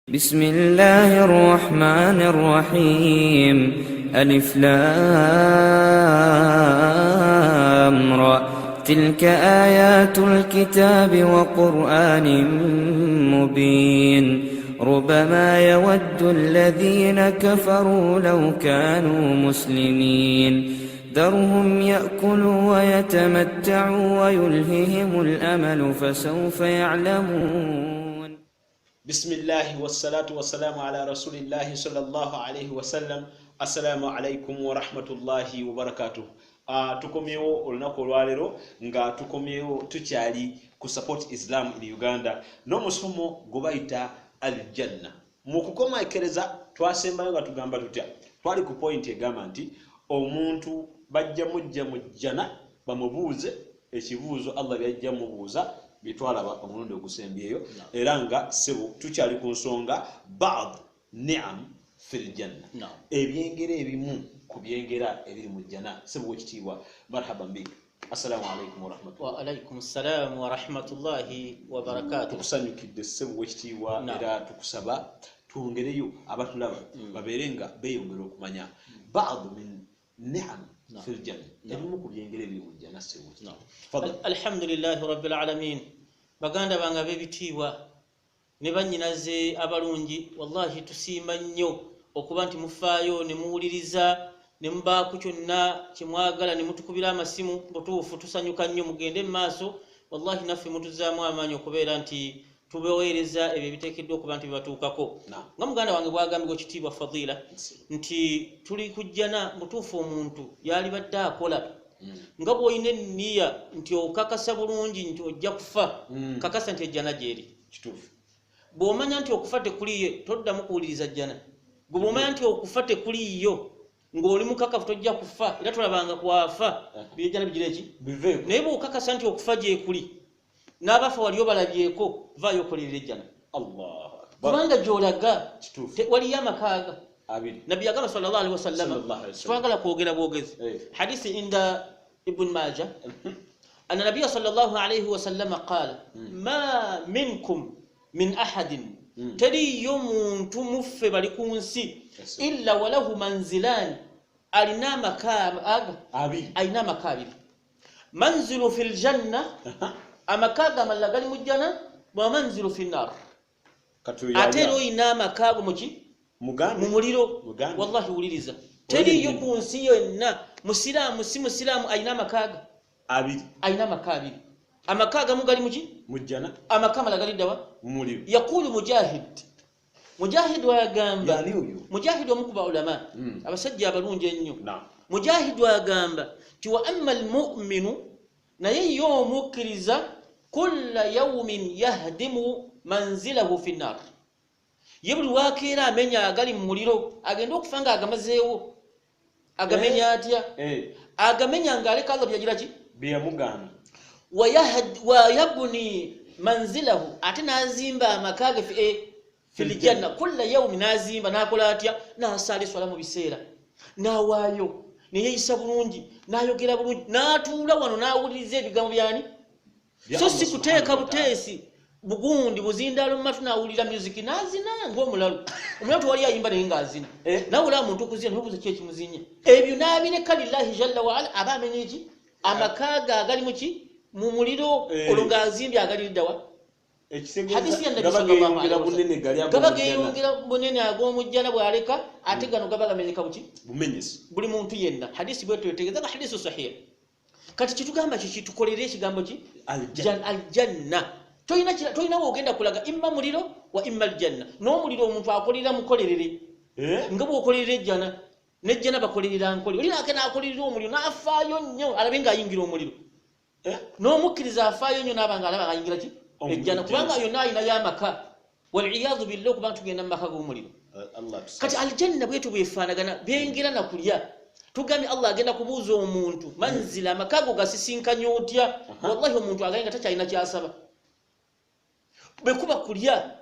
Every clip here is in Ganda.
بسم الله الرحمن الرحيم ألف لام را تلك آيات الكتاب وقرآن مبين ربما يود الذين كفروا لو كانوا مسلمين ذرهم يأكلوا ويتمتعوا ويلههم الأمل فسوف يعلمون بسم الله والصلاة والسلام على رسول الله صلى الله عليه وسلم. السلام عليكم ورحمة الله وبركاته. Tukomyewo olunaku olwalero nga tukomyewo tukyali ku support Islam in Uganda n'omusomo gubayita aljanna. Mu kukomakereza twasembayo nga tugamba tutya, twali ku point egamba nti omuntu bajja mujja mujjana bamubuuze ekibuuzo Allah byajja mubuuza bitwalaba omulundi ogusembyeyo era nga sebo tukyali ku nsonga ba'd ni'am fil janna, ebyengera ebimu ku byengera ebiri mu jjana. Sebo wekitiibwa marhaban bik. Assalamu alaikum wa rahmatullahi. Wa alaikum assalam wa rahmatullahi wa barakatuh. Tukusanyukidde sebo wekitiibwa era tukusaba twongereyo abatulaba babeere nga beeyongera okumanya ba'd min ni'am fil janna, ebimu ku byengera ebiri mu jjana. Sebo alhamdulillahi rabbil alamin. Baganda banga bebitiibwa ne bannyinaze abalungi, wallahi tusiima nnyo okuba nti mufaayo ne muwuliriza ne mubaako kyonna kyemwagala ne mutukubira amasimu. Butuufu tusanyuka nnyo, mugende mu maaso. Wallahi naffe mutuzaamu amaanyi okubeera nti tubaweereza ebyo ebiteekeddwa okuba nti bibatuukako. Nga muganda wange bwagambibwa ekitiibwa Fadila nti tuli kujjana, butuufu omuntu yalibadde akola nga bw'olina enniya nti okakasa bulungi nti ojja kufa, kakasa nti ejjana gyeri. kituufu. Bw'omanya nti okufa tekuliye toddamu kuwuliriza jjana. Gwe bw'omanya nti okufa tekuliyo ng'oli mukakafu tojja kufa era tolabanga kwafa, byejjana bigira eki biveeko. Naye bw'okakasa nti okufa gyekuli n'abafa wali obalabyeko, vaayo okolerera ejjana. Kubanga gy'olaga waliyo amakaaga. Nabbi agamba sallallahu alaihi wasallam, twagala kwogera bwogezi. Hadisi inda Ibn Majah anna nabiyya sallallahu alaihi wasallam qala ma minkum min ahadin, teriyo muntu muffe bali ku nsi illa walahu manzilani, alina amakaaga abiri. Manzilu fil janna, amakaaga amalala gali mu jjana, wa manzilu fin nar, ate era olina amakaaga mu muliro. Wallahi wuliriza, teriyo ku nsi yonna musiraamu si musiraamu alina amakaaga abiri. Amakaaga mu gali mu jjana, amakamala gali ddawa mu muliro. Yaqulu Mujahid wayagamba, Mujahid omu ku baulama abasajja abalungi ennyo. Mujahid wayagamba ti wa amma almu'minu, naye ye omukkiriza kulla yawmin yahdimu manzilahu fi nnar, ye buli wakeera amenya agali mu muliro, agenda okufa nga agamazeewo. Agamenya atya? Agamenya ng'aleka Allah byagira ki byeyamugamba. Wayabuni manzilahu, ate n'azimba amakaaga fil janna kulla yawmin, n'azimba n'akola atya? N'asaala eswala mu biseera, n'awaayo, neyeeyisa bulungi, n'ayogera bulungi, n'atuula wano n'awuliriza ebigambo byani, so si kuteeka buteesi bugundi buzindaalo mu matu n'awulira music n'azina ng'omulalu. Omulalu tewali ayimba naye ng'azina, nawe olaba muntu okuzina nobuuza ki ekimuzinya. Ebyo n'abireka lillahi jalla wa ala, aba amenya eki amakaaga agali mu muliro, olwo ng'azimbye agali ddawa. Hadisi ya Nabi sallallahu alaihi wasallam gaba geeyongera bunene ag'omujjana bw'aleka, ate gano gaba gamenyeka bumenyesi buli muntu yenna. Hadisi bwe twetegeeza nga hadisi sahih. Kati kitugamba kitukolere ekigambo ki aljanna. Toyina wogenda kulaga imma muliro wa imma aljanna. N'omuliro omuntu akolera mukolerere nga bw'okolerera ejjana, n'ejjana bakolerera nkoli. Oli n'akolerera omuliro n'afaayo nnyo alabe ng'ayingira omuliro, n'omukkiriza afaayo nnyo n'aba ng'alaba ng'ayingira ki ejjana, kubanga yonna ayinayo amaka. Waliyadhu billahi, kubanga tugenda mu maka g'omuliro. Kati aljanna bwetu bwefaanagana, byengera na kulya. Tugambye Allah agenda kubuuza omuntu manzila, amakaago gasisinkanya otya? Wallahi omuntu agaye nga takyalina kyasaba. Bekuba kulya,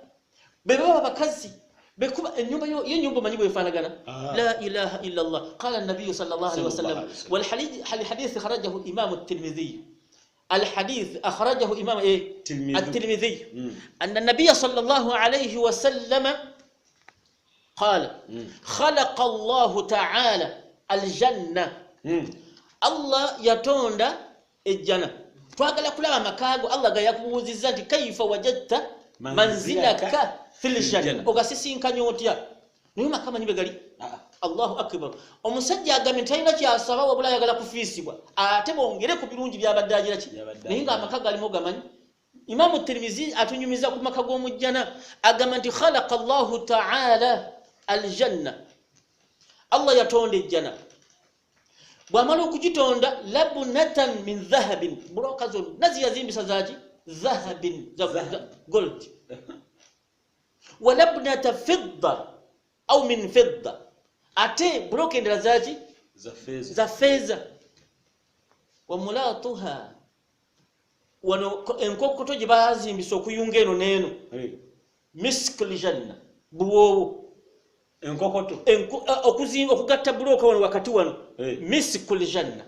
bebaba bakazi, bekuba ennyumba manyi bwefaanagana. La ilaha illa Allah. Qala an-nabiy sallallahu alaihi wasallam wal hadith kharajahu imam at-Tirmidhi. الحديث أخرجه إمام الترمذي أن النبي صلى الله عليه وسلم قال خلق الله تعالى الجنة الله يتوند الجنة twagala kulaba amakago Allah gayakubuuzizza nti kaifa wajadta manzilaka fil janna ogasisinkanya otya naye makama nibe gali Allahu akbar omusajja agamye talina kyasaba wabula ayagala kufiisibwa ate bongere ku birungi byabadde agira ki naye nga amakago alimu gamanyi Imam Tirmizi atunyumiza ku makago omujjana agamba nti khalaqa Allahu ta'ala aljanna Allah yatonda ejjana bwamala okugitonda labunatan min dhahabin buloka zonna nazi yazimbisa zaki dhahabin gold wa labnata fidda au min fidda ate buloka endala zaki za feza wa mulatuha wano enkokoto gye bazimbisa okuyunga eno n'eno miskul janna buwowo enkokoto okuzinga okugatta buloka wano wakati wano miskul janna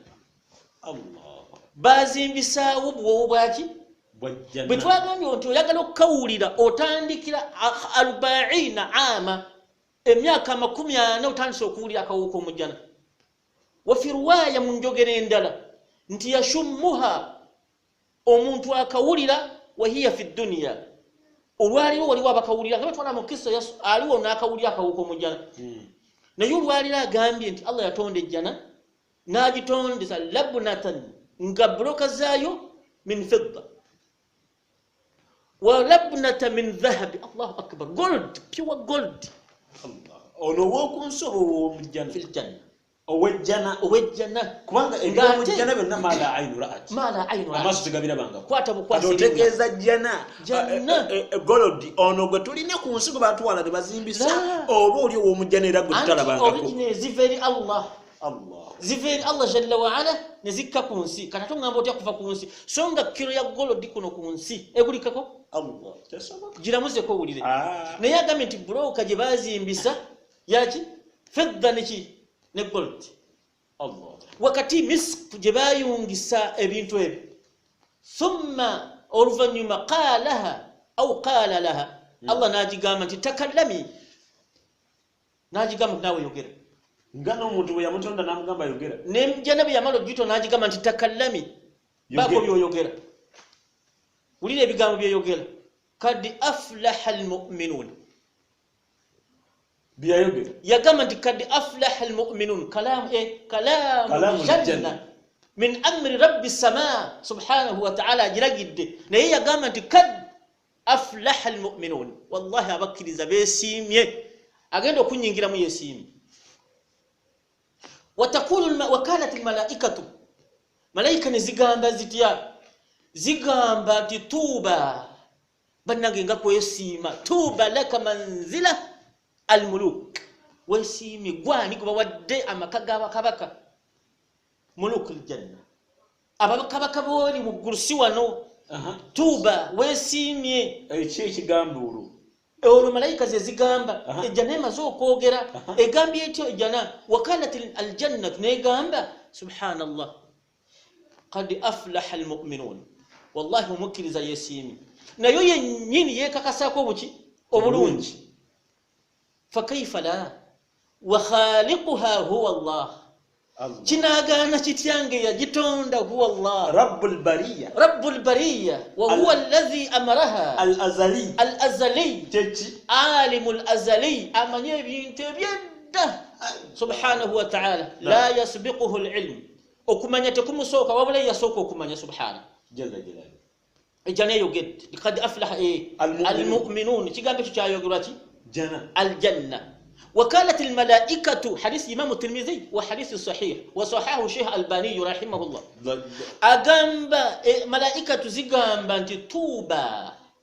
Allah bazimbisaawo buwowo bwaki bwe twagambye nti oyagala okukawulira otandikira 40 ama emyaka 40 otandise okuwulira akawuka omujjana wafi riwaya mu njogera endala nti yashummuha omuntu akawulira wahiya fi dunya olwaliro waliwo abakawulira nga betwala mu kisa aliwo n'akawulira akawuka omujjana naye olwaliro agambye nti Allah yatonda ejjana n'agitondesa labnatan nga buloka zaayo min fidda wa labnata min dhahabi Allahu akbar gold pure gold ono wokunsobo omujjana fil janna owejjana kubanga ebyomujjana byonna mala ayinu ra'at amaso tegabirabanga kwata bukwasi otegeeza jjana gold ono gwe tulina ku nsi gwe batwala ne bazimbisa oba oli ow'omujjana era gwe tutalabangako original ziveri Allah ziveri Allah jalla wa ala ne zikka ku nsi kata tongamba otya kuva ku nsi so nga kilo ya gold kuno ku nsi egulikako Allah tesoboka giramuzeko owulire naye agambye nti buloka gye bazimbisa yaki fedda neki ne gold Allah wakati misk gye bayungisa ebintu ebyo thumma oluvanyuma qalaha au qala laha Allah najigamba nti takallami najigamba nawe yogera ngano omuntu bwe yamutonda namugamba yogera nemjana bwe yamalo gito najigamba nti takallami bako byoyogera ulire ebigambo byeyogera kad aflaha almu'minun biyayogera yagamba nti kad aflaha almu'minun kalam janna min amri rabbi samaa subhanahu wa ta'ala jiragidde naye yagamba nti kad aflaha almu'minun wallahi abakkiriza beesiimye agenda okunyingira mu yeesiimye watakulu wakalat almalaikatu malaika ne zigamba zitya zigamba nti tuuba bannange nga kwesiima tuuba laka manzila almuluk wesiimi gwani gwe bawadde amaka g'abakabaka muluk aljanna abakabaka booli mu ggulu si wano tuuba wesiimye eki ekigambo olwo malayika ze zigamba ejjana emaze okwogera egambye etyo ejjana wakalat aljannatu negamba subhanallah qad aflaha almu'minun wallahi omukkiriza yesiimi nayo yennyini yeekakasako buki obulungi fakaifa la wa khaliquha huwa Allah kinagaana kityange yagitonda huwa Allah rabbul bariya wa huwa alladhi amaraha al-azali techi alimul azali amanye ebintu ebyedda subhanahu wa ta'ala la yasbiquhu al-ilm okumanya tekumusoka wabula yasooka okumanya subhana jalla jalali ejjana yogedde qad aflaha al-mu'minun kigambo kyayogerwa ki jana al-janna وكالت الملائكة حديث إمام الترمذي وحديث صحيح وصححه الشيخ الألباني رحمه الله أجنب ملائكة زجنب أنت توبة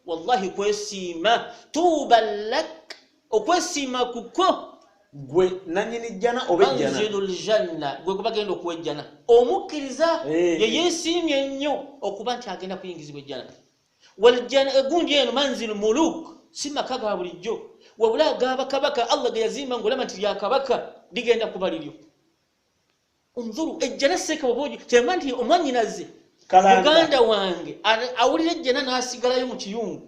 والله كويسيما توبة لك وكويسيما كوكو gwe nanyini jana obejjana manzilul janna gwe kubagenda okuwejjana omukkiriza yeyeesiimye nnyo okuba nti agenda kuyingizibwa ejjana waljana egundi eno manzilul muluk si maka ga bulijjo wabula ag'abakabaka Allah ge yazimba ng'olaba nti lyakabaka ligenda kuba liryo unzuru ejjana seeka bwobogi kyemba nti omwanyinaze muganda wange awulira ejjana n'asigalayo mu kiyungu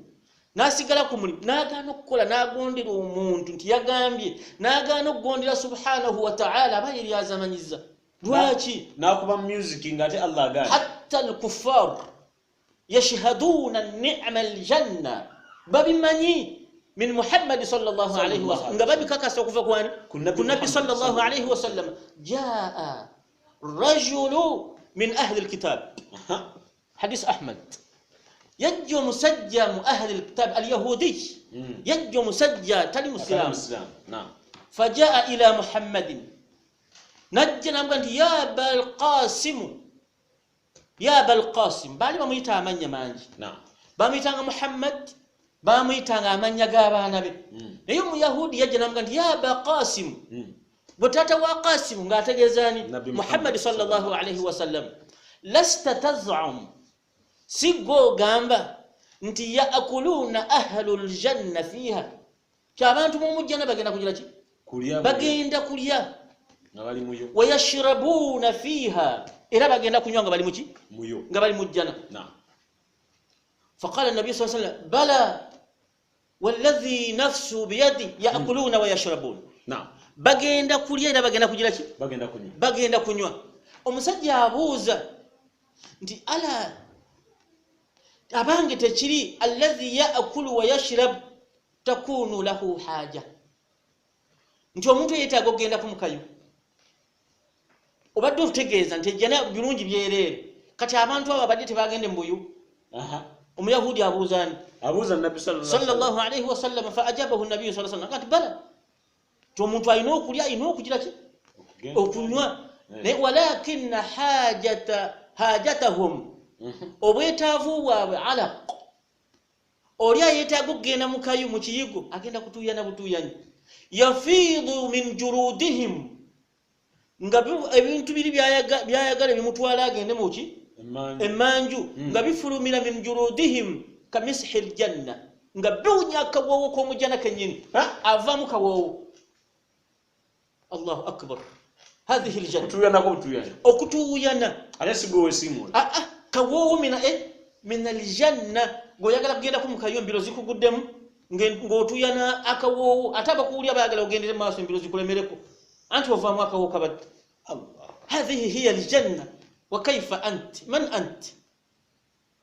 nasigala ku mulimu n'agaana okukola n'agondera omuntu nti yagambye n'agaana okugondera subhanahu wa ta'ala aba yeri azamanyiza lwaki n'akuba music ng'ate Allah agaana hatta al-kuffar yashhaduna ni'ma al-janna babimanyi min Muhammad sallallahu alayhi wa sallam nga babikakasa okuva kwani ku nabbi sallallahu alayhi wa sallam jaa rajulu min ahli al-kitab hadith Ahmad يجو مسجى من أهل الكتاب اليهودي يجو مسجى تلي مسلم نعم فجاء إلى محمد نجنا قال يا أبا القاسم يا أبا القاسم بالي ما ميتا من يمانج نعم باميتا محمد باميتا من يجابا نبي يوم يهودي يجنا قال يا أبا قاسم بتاتا وقاسم قال تجزاني محمد صلى الله عليه وسلم لست تزعم sigo gamba nti yaakuluna ahlul janna fiha kyabantu mu mujjana bagenda kugira ki bagenda kulya ngabali muyo wayashrabuna fiha era bagenda kunywa nga bali muki muyo nga bali mujjana naam faqala an-nabiy sallallahu alayhi wasallam bala walladhi nafsu biyadi yaakuluna wayashrabuna naam bagenda kulya era bagenda kugira ki bagenda kunywa omusajja abuuza nti ala abange tekiri alladhi yaakulu wa yashrab takunu lahu haja nti omuntu yetaaga okugenda ku mukayo obadde otegeeza nti ejjana birungi byerere kati abantu abo abadde tebagende mbuyu omuyahudi abuuzani abuuza nabbi sallallahu alayhi wa sallam fa ajabahu an-nabiy sallallahu alayhi wa sallam kati bala to omuntu alina okulya alina okugira ki okunywa walakin hajatahum obwetaavu bwabwe alaq oli ayetaaga okugenda mu kayu mu kiyigo agenda kutuuyana butuuyanyi yafiidu min juludihim nga ebintu biri byayagala bimutwala agende muki emmanju nga bifulumira min juludihim ka mishi ljanna nga biwunya akawoowo k'omujjana kennyini avaamu kawoowo allahu akbar hadhihi ljanna okutuuyana ate sigowe simula kawoowo min aljanna ng'oyagala kugenda ku mukayo embiro zikuguddemu ng'otuyana akawoowo ate abakuwulya bayagala ogendere mu maaso embiro zikulemereko anti ovaamu akawoowo kabadde hadhihi hiya aljanna wa kaifa anti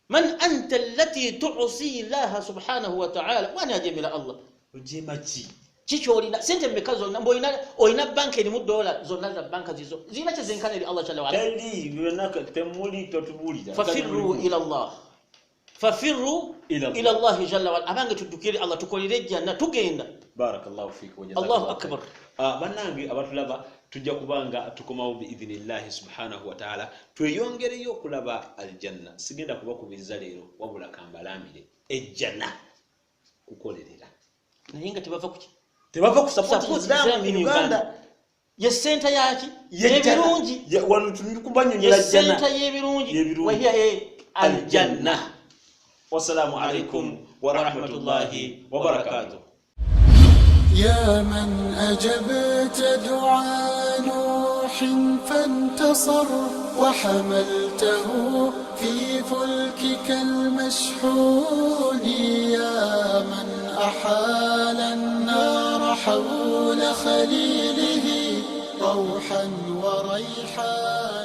man anta allati tu'si llaha subhanahu wa ta'ala wani ajemera Allah ojema ki kikyolina sente mmeka zonna oyina banka erimu dola zonna za banka zizo zirina kyezenkana eri Allah jalla wa ala temuli totubulira fafirru ila Allah jalla wa ala abange tuddukire Allah tukolere ejjanna tugenda barakallahu fik wa jazakallahu Allahu akbar bannange abatulaba tujja kubanga tukomawo biidhnillahi subhanahu wa ta'ala tweyongereyo okulaba aljanna sigenda kubakubiriza leero wabula kambalamire ejjanna kukolerera naye nga tebava kuki tebava kusapoti Islam in Uganda ye center yaki yebirungi wano tunikubanyonyera janna ye center yebirungi wa hiya aljanna wassalamu alaykum wa rahmatullahi wa barakatuh يا من أجبت دعاء نوح فانتصر وحملته في فلكك المشحون يا من أحال النار حول خليله روحا وريحانا